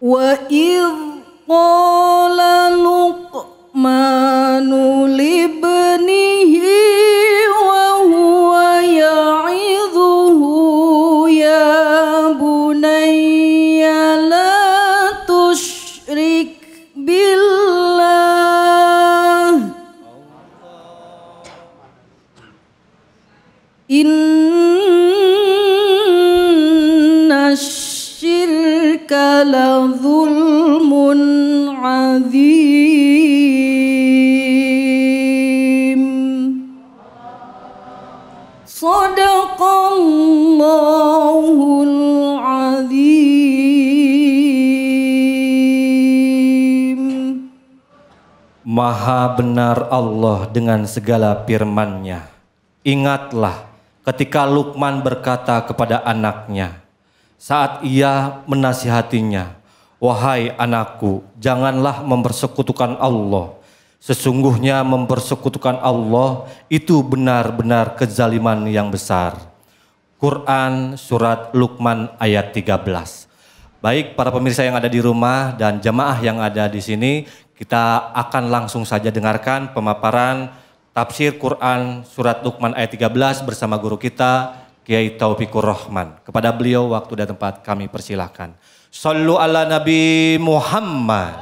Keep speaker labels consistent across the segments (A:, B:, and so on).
A: Wa idh qala Luqmanu libnihi wa huwa ya'idhuhu ya bunayya la tusyrik billah inna syirka la zulmun azim. Sadaqallahul azim.
B: Maha benar Allah dengan segala firman-Nya. Ingatlah ketika Luqman berkata kepada anaknya saat ia menasihatinya, "Wahai anakku, janganlah mempersekutukan Allah. Sesungguhnya mempersekutukan Allah itu benar-benar kezaliman yang besar." Quran Surat Luqman ayat 13. Baik para pemirsa yang ada di rumah dan jamaah yang ada di sini, kita akan langsung saja dengarkan pemaparan tafsir Quran Surat Luqman ayat 13 bersama guru kita Kiai Taufikur Rahman. Kepada beliau waktu dan tempat kami persilahkan. Shallu ala Nabi Muhammad.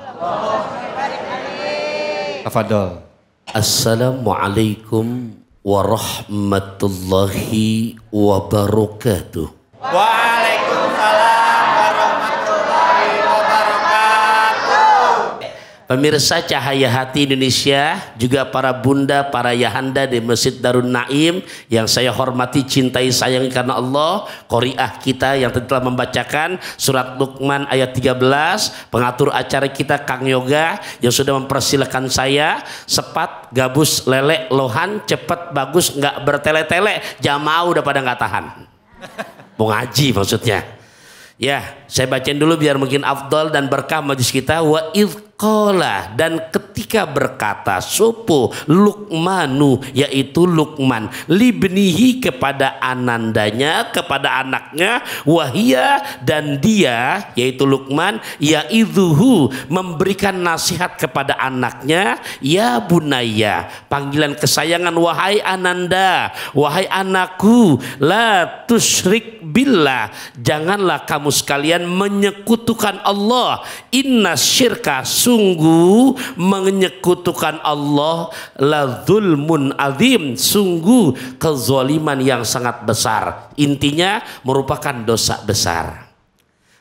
B: Tafadhol.
C: Assalamualaikum warahmatullahi wabarakatuh.
D: Waalaikumsalam warahmatullahi wabarakatuh.
C: Pemirsa Cahaya Hati Indonesia, juga para bunda, para yahanda di Masjid Darun Naim yang saya hormati, cintai, sayangi karena Allah. Qori'ah kita yang telah membacakan surat Luqman ayat 13, pengatur acara kita Kang Yoga yang sudah mempersilahkan saya, sepat, gabus, lele, lohan, cepat, bagus, nggak bertele-tele, jamaah udah pada nggak tahan. Mau ngaji maksudnya. Ya, saya bacain dulu biar mungkin afdal dan berkah majlis kita. Wa idqala, dan ketika berkata sopo Luqmanu, yaitu Luqman, libnihi, kepada anandanya, kepada anaknya, wahia, dan dia yaitu Luqman, yaidhuhu, memberikan nasihat kepada anaknya, ya bunaya, panggilan kesayangan, wahai ananda, wahai anakku, la tusyrik billah, janganlah kamu sekalian menyekutukan Allah. Inna syirka, sungguh menyekutukan Allah, la zulmun azim, sungguh kezaliman yang sangat besar. Intinya merupakan dosa besar.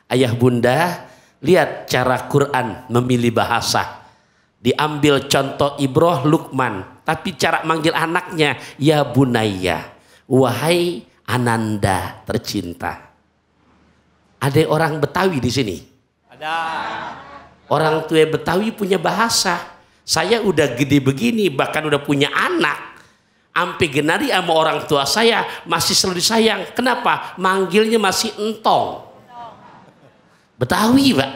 C: Ayah bunda, lihat cara Quran memilih bahasa. Diambil contoh ibroh Luqman, tapi cara manggil anaknya ya bunaya, wahai ananda tercinta. Ada orang Betawi di sini?
D: Ada.
C: Orang tua Betawi punya bahasa. Saya udah gede begini, bahkan udah punya anak. Ampe genari sama orang tua saya masih selalu disayang. Kenapa? Manggilnya masih entong. Betawi, Pak.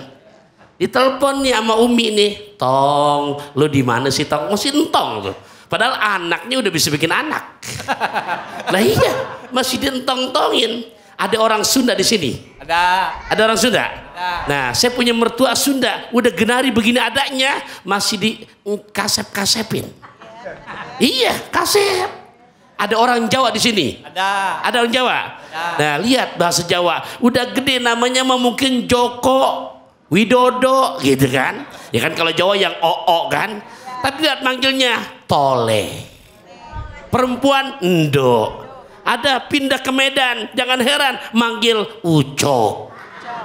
C: Ditelepon nih sama Umi nih, "Tong, lu di mana sih, Tong?" Masih entong tuh. Padahal anaknya udah bisa bikin anak. Lah iya, masih dientong-tongin. Ada orang Sunda di sini? Ada orang Sunda? Ada. Nah, saya punya mertua Sunda, udah genari begini adanya, masih di kasep-kasepin. Iya, kasep. Ada orang Jawa di sini? Ada orang Jawa? Ada. Nah, lihat bahasa Jawa, udah gede namanya mungkin Joko Widodo gitu kan. Ya kan kalau Jawa yang oo kan. Tapi lihat manggilnya Tole. Perempuan Endo. Ada pindah ke Medan, jangan heran manggil Ucok,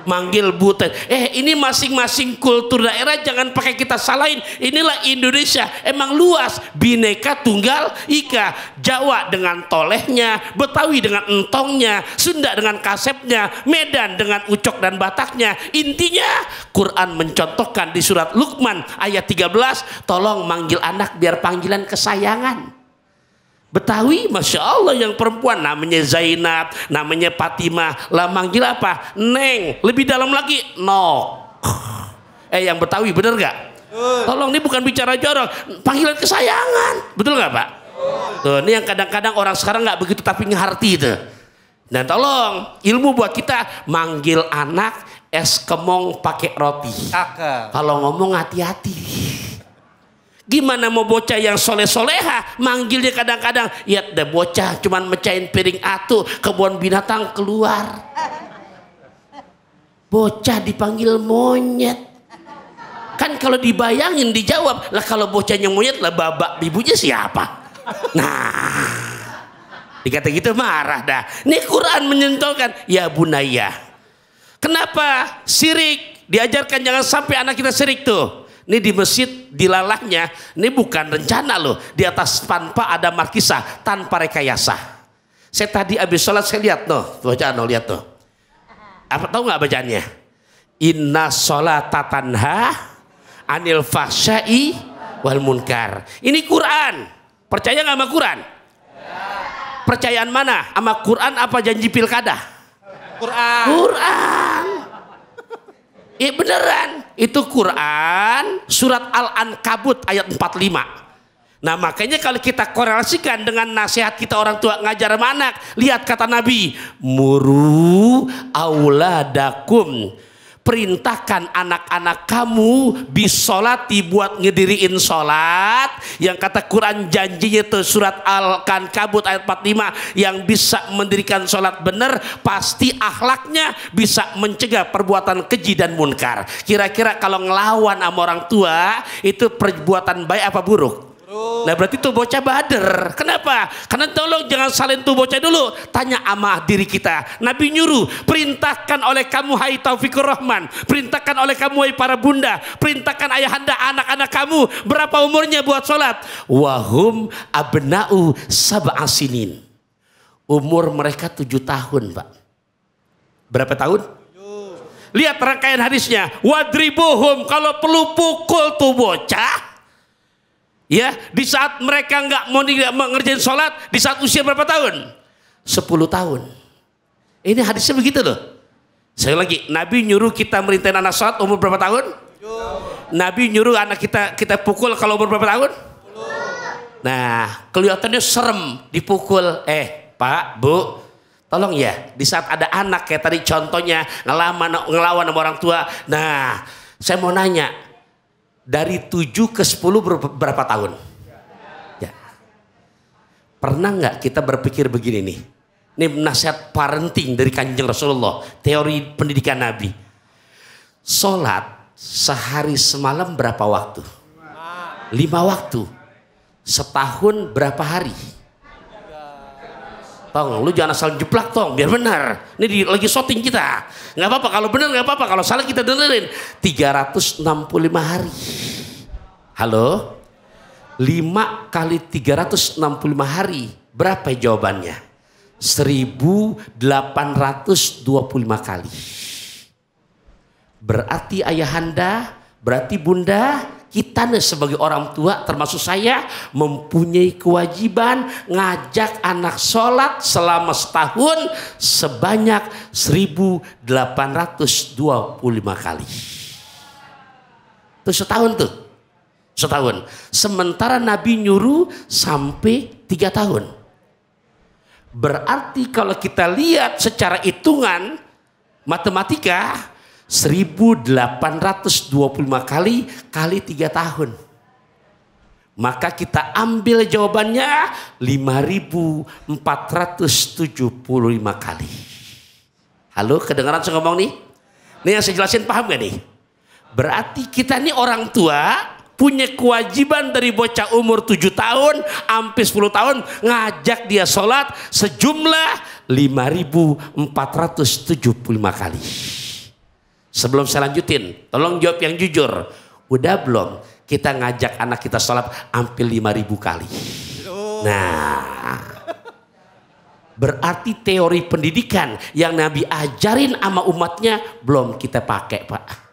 C: manggil Butet. Ini masing-masing kultur daerah, jangan pakai kita salahin. Inilah Indonesia, emang luas, bineka tunggal ika. Jawa dengan tolehnya, Betawi dengan entongnya, Sunda dengan kasepnya, Medan dengan Ucok dan Bataknya. Intinya Quran mencontohkan di surat Luqman ayat 13, tolong manggil anak biar panggilan kesayangan. Betawi, Masya Allah, yang perempuan namanya Zainab, namanya Fatimah, lah manggil apa? Neng, lebih dalam lagi Nok. Yang Betawi bener gak? Tolong, ini bukan bicara jorok, panggilan kesayangan, betul gak Pak? Tuh, ini yang kadang-kadang orang sekarang gak begitu tapi ngerti itu. Dan tolong, ilmu buat kita, manggil anak es kemong pakai roti.
B: Cakep.
C: Kalau ngomong hati-hati. Gimana mau bocah yang soleh-soleha manggilnya kadang-kadang, ya deh bocah cuman mecahin piring atuh, kebun binatang keluar. Bocah dipanggil monyet. Kan kalau dibayangin dijawab, lah kalau bocahnya monyet lah babak ibunya siapa? Nah, dikata gitu marah dah. Ini Quran menyentuhkan, ya bunaya. Kenapa sirik? Diajarkan jangan sampai anak kita sirik tuh. Ini di masjid dilalahnya, ini bukan rencana loh. Di atas tanpa ada markisah, tanpa rekayasa. Saya tadi habis sholat saya lihat tuh, bacaan lihat tuh. Apa tahu nggak bacaannya? Inna sholata tanha anil fahsyai wal munkar. Ini Quran. Percaya nggak sama Quran? Percayaan mana? Sama Quran apa janji pilkada?
B: Quran.
C: Quran. Iya beneran. Itu Quran surat Al-Ankabut ayat 45. Nah makanya kalau kita korelasikan dengan nasihat kita orang tua ngajar anak, lihat kata Nabi, muru auladakum, perintahkan anak-anak kamu bisolati buat ngediriin sholat. Yang kata Quran janjinya itu surat Al-Ankabut ayat 45, yang bisa mendirikan sholat benar pasti akhlaknya bisa mencegah perbuatan keji dan munkar. Kira-kira kalau ngelawan sama orang tua itu perbuatan baik apa buruk? Nah berarti tuh bocah bader. Kenapa? Karena tolong jangan salin tuh bocah dulu. Tanya ama diri kita. Nabi nyuruh, perintahkan oleh kamu hai Taufikur Rahman, perintahkan oleh kamu hai para bunda, perintahkan ayahanda anak-anak kamu berapa umurnya buat sholat. Wahum abna'u sab'a sinin. Umur mereka 7 tahun Pak. Berapa tahun? Lihat rangkaian hadisnya. Wadribuhum, kalau perlu pukul tuh bocah. Ya, di saat mereka nggak mau ngerjain sholat, di saat usia berapa tahun? 10 tahun. Ini hadisnya begitu loh. Saya lagi, Nabi nyuruh kita merintahin anak sholat umur berapa tahun? Nabi nyuruh anak kita pukul kalau umur berapa tahun? Nah, kelihatannya serem dipukul. Pak, Bu, tolong ya, di saat ada anak kayak tadi contohnya ngelawan sama orang tua. Nah, saya mau nanya. Dari 7 ke 10 berapa tahun? Ya. Pernah nggak kita berpikir begini nih? Ini nasihat parenting dari Kanjeng Rasulullah, teori pendidikan Nabi. Sholat sehari semalam berapa waktu? 5 waktu. Setahun berapa hari? Tong, lu jangan asal jeplak tong, biar benar. Ini lagi syuting kita. Nggak apa-apa kalau benar, nggak apa-apa kalau salah kita dengerin. 365 hari. Halo? 5 kali 365 hari. Berapa jawabannya? 1825 kali. Berarti ayahanda, berarti bunda, kita nih sebagai orang tua termasuk saya mempunyai kewajiban ngajak anak sholat selama setahun sebanyak 1825 kali. Itu setahun tuh. Setahun. Sementara Nabi nyuruh sampai 3 tahun. Berarti kalau kita lihat secara hitungan matematika 1825 kali 3 tahun. Maka kita ambil jawabannya 5475 kali. Halo, kedengaran saya ngomong nih? Ini yang saya jelasin paham gak nih? Berarti kita nih orang tua punya kewajiban dari bocah umur 7 tahun sampai 10 tahun ngajak dia sholat sejumlah 5475 kali. Sebelum saya lanjutin, tolong jawab yang jujur. Udah belum kita ngajak anak kita sholat hampir 5.000 kali? Nah, berarti teori pendidikan yang Nabi ajarin sama umatnya belum kita pakai, Pak.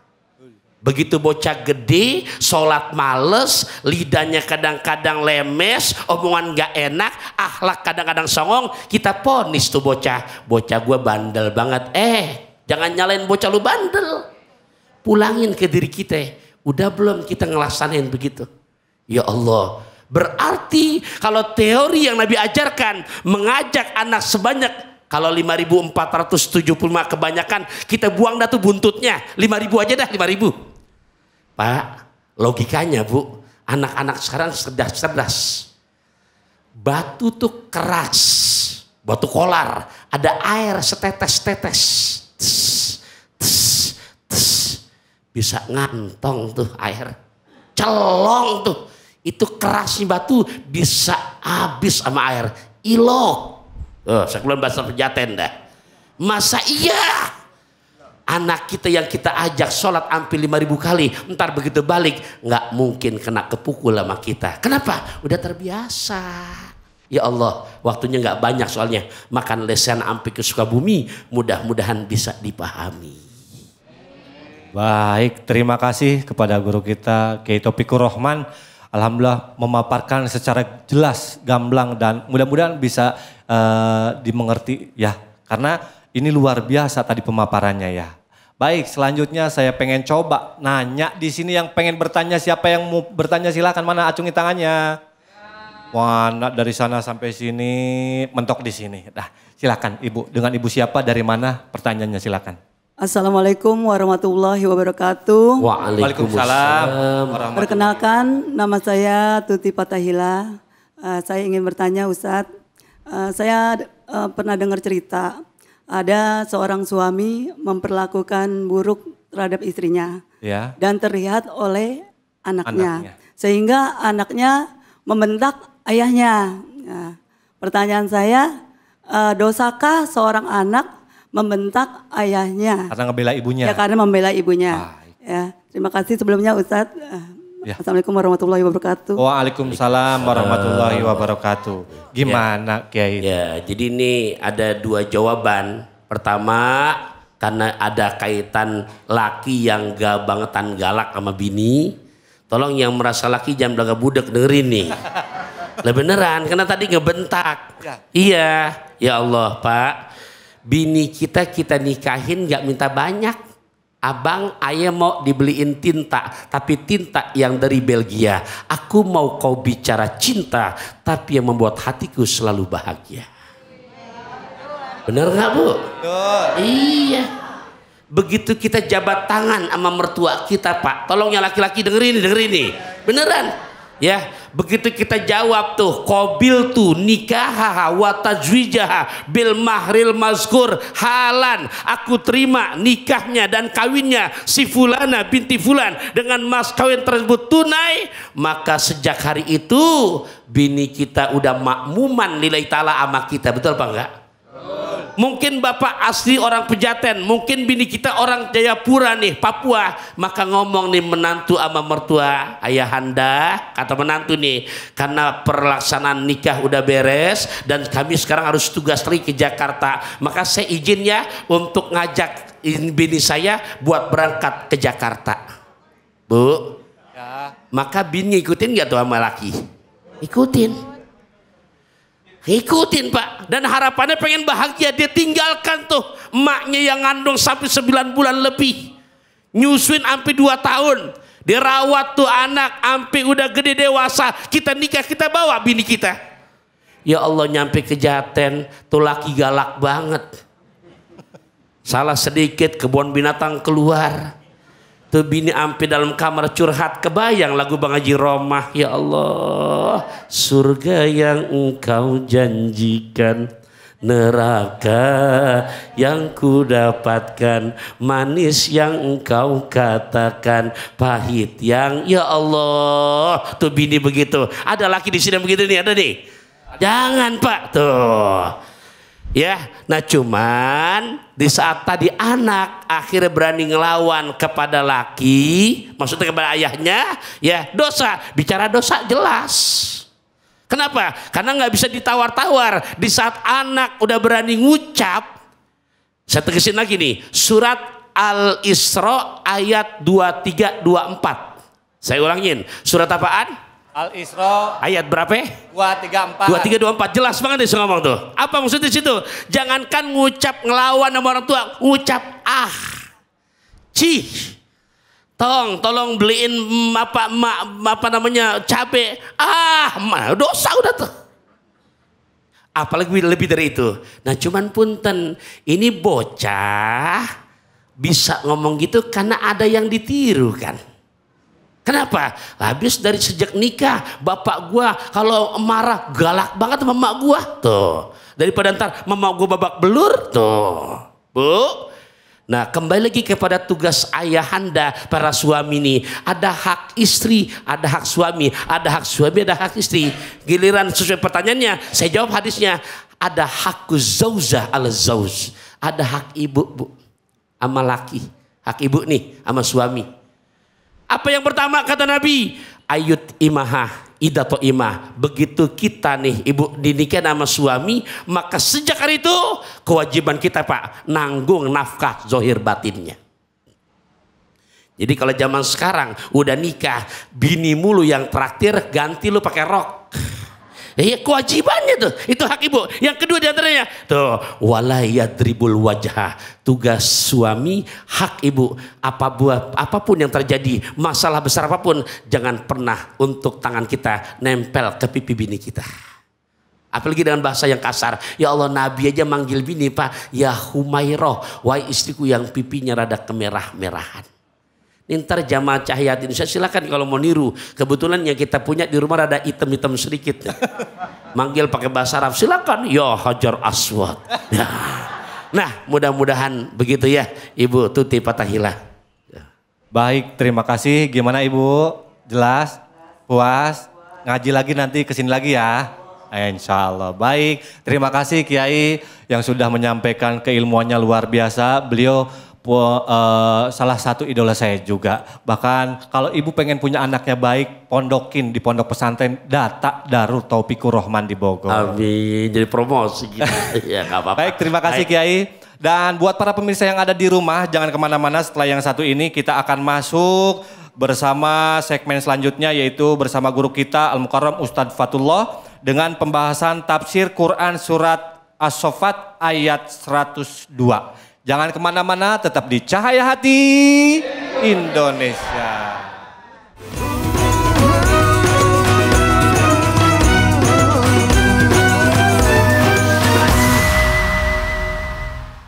C: Begitu bocah gede, sholat males, lidahnya kadang-kadang lemes, omongan gak enak, akhlak kadang-kadang songong, kita ponis tuh bocah. Bocah gue bandel banget. Jangan nyalain bocah lu bandel. Pulangin ke diri kita. Udah belum kita ngelaksanain begitu? Ya Allah. Berarti kalau teori yang Nabi ajarkan mengajak anak sebanyak Kalau 5.475 kebanyakan kita buang dah tuh buntutnya. 5.000 aja dah 5.000. Pak, logikanya Bu, anak-anak sekarang cerdas. Batu tuh keras, batu kolar, ada air setetes-tetes, bisa ngantong tuh air, celong tuh, itu kerasnya batu bisa habis sama air, ilok. Saya keluar bahasa Pejaten dah. Masa iya anak kita yang kita ajak sholat hampir 5.000 kali, ntar begitu balik nggak mungkin kena kepukul sama kita. Kenapa? Udah terbiasa. Ya Allah, waktunya nggak banyak soalnya. Makan lesen sampai ke Sukabumi, mudah-mudahan bisa dipahami.
B: Baik, terima kasih kepada guru kita Kiai Taufikur Rahman. Alhamdulillah memaparkan secara jelas, gamblang, dan mudah-mudahan bisa dimengerti ya. Karena ini luar biasa tadi pemaparannya ya. Baik, selanjutnya saya pengen coba nanya di sini yang pengen bertanya, siapa yang mau bertanya silakan, mana acungi tangannya. Mana dari sana sampai sini, mentok di sini. Nah, silakan Ibu, dengan Ibu siapa, dari mana, pertanyaannya silakan.
A: Assalamualaikum warahmatullahi wabarakatuh.
B: Waalaikumsalam.
A: Perkenalkan, nama saya Tuti Patahila. Saya ingin bertanya Ustadz, saya pernah dengar cerita ada seorang suami memperlakukan buruk terhadap istrinya
B: Ya.
A: dan terlihat oleh anaknya. Sehingga anaknya membentak ayahnya. Nah, pertanyaan saya, dosakah seorang anak membentak ayahnya?
B: Karena ngebela ibunya.
A: Ya, karena membela ibunya. Ya, terima kasih sebelumnya Ustadz.
B: Ya.
A: Assalamualaikum warahmatullahi wabarakatuh.
B: Waalaikumsalam warahmatullahi wabarakatuh. Gimana Kiai?
C: Ya, jadi ini ada dua jawaban. Pertama, karena ada kaitan laki yang gak bangetan galak sama bini. Tolong yang merasa laki jangan belaga budak dengerin nih. Lah beneran, karena tadi ngebentak. Iya, ya Allah Pak. Bini kita nikahin gak minta banyak. Abang, ayah mau dibeliin tinta, tapi tinta yang dari Belgia. Aku mau kau bicara cinta, tapi yang membuat hatiku selalu bahagia. Bener gak Bu?
B: Betul.
C: Iya. Begitu kita jabat tangan sama mertua kita Pak. Tolong yang laki-laki dengerin nih. Beneran. Ya, begitu kita jawab tuh, qabil tu nikahaha wa tajwijaha bil mahril mazkur halan, aku terima nikahnya dan kawinnya si fulana binti fulan dengan mas kawin tersebut tunai. Maka sejak hari itu bini kita udah makmuman lillahi ta'ala sama kita. Betul apa enggak? Mungkin bapak asli orang Pejaten, mungkin bini kita orang Jayapura nih, Papua. Maka ngomong nih menantu sama mertua, ayahanda, kata menantu nih, karena pelaksanaan nikah udah beres dan kami sekarang harus tugas lagi ke Jakarta. Maka saya izin ya untuk ngajak bini saya buat berangkat ke Jakarta. Bu, ya. Maka bini ikutin gak tuh sama laki? Ikutin Pak, dan harapannya pengen bahagia. Dia tinggalkan tuh emaknya yang ngandung sampai 9 bulan lebih, nyusuin sampai 2 tahun, dirawat tuh anak sampai udah gede dewasa. Kita nikah, kita bawa bini kita. Ya Allah, nyampe ke Jaten tuh laki galak banget. Salah sedikit kebun binatang keluar. Tuh bini ampe dalam kamar curhat, kebayang lagu Bang Haji Romah. Ya Allah, surga yang engkau janjikan, neraka yang ku dapatkan, manis yang engkau katakan, pahit yang, ya Allah. Tuh bini begitu. Ada laki di sini begitu nih, ada nih. Jangan Pak tuh. Ya, nah cuman di saat tadi anak akhirnya berani ngelawan kepada laki, maksudnya kepada ayahnya, ya dosa. Bicara dosa jelas. Kenapa? Karena nggak bisa ditawar-tawar. Di saat anak udah berani ngucap, saya tegesin lagi nih, surat Al-Isra ayat 23-24. Saya ulangin, surat apaan?
B: Al-Isra
C: ayat berapa?
B: 234.
C: 23-24, jelas banget nih ngomong tuh. Apa maksudnya di situ? Jangankan ngucap ngelawan sama orang tua, ngucap cih, tolong beliin apa namanya cabe, dosa udah tuh. Apalagi lebih dari itu. Nah cuman punten, ini bocah bisa ngomong gitu karena ada yang ditiru kan. Kenapa? Habis dari sejak nikah, bapak gua kalau marah galak banget sama emak gua tuh. Daripada ntar mama gua babak belur tuh. Bu. Nah kembali lagi kepada tugas ayahanda para suami ini. Ada hak istri, ada hak suami. Ada hak suami, ada hak istri. Giliran sesuai pertanyaannya, saya jawab hadisnya. Ada hak zauzah ala zauz. Ada hak ibu bu, sama laki. Hak ibu nih sama suami. Apa yang pertama kata Nabi? Ayut imaha idato imah. Begitu kita nih ibu dinikahin sama suami, maka sejak hari itu kewajiban kita Pak nanggung nafkah zohir batinnya. Jadi kalau zaman sekarang udah nikah, bini mulu yang traktir, ganti lu pakai rok. Iya kewajibannya tuh, itu hak ibu. Yang kedua diantaranya tuh walayadribul wajah, tugas suami, hak ibu. Apapun yang terjadi, masalah besar apapun, jangan pernah untuk tangan kita nempel ke pipi bini kita. Apalagi dengan bahasa yang kasar. Ya Allah, Nabi aja manggil bini Pak, ya Humairah, wahai istriku yang pipinya rada kemerah-merahan. Ntar jamaah cahaya Indonesia silakan kalau mau niru. Kebetulan yang kita punya di rumah ada hitam-hitam sedikit. Manggil pakai bahasa Arab silakan. Ya Hajar Aswad. Ya. Nah mudah-mudahan begitu ya Ibu Tuti Fatahillah. Ya.
B: Baik, terima kasih. Gimana Ibu? Jelas? Puas? Ngaji lagi nanti kesini lagi ya. Insya Allah. Baik, terima kasih Kiai yang sudah menyampaikan keilmuannya luar biasa. Beliau salah satu idola saya juga. Bahkan kalau ibu pengen punya anaknya baik, pondokin di pondok pesantren Data Darul Taufikur Rahman di Bogor.
C: Amin, jadi promosi gitu. Ya gak apa-apa.
B: Baik, terima kasih Kiai. Dan buat para pemirsa yang ada di rumah, jangan kemana-mana. Setelah yang satu ini kita akan masuk bersama segmen selanjutnya, yaitu bersama guru kita Al-Mukarram Ustadz Fatullah dengan pembahasan tafsir Quran surat As-Saffat ayat 102. Jangan kemana-mana, tetap di Cahaya Hati Indonesia.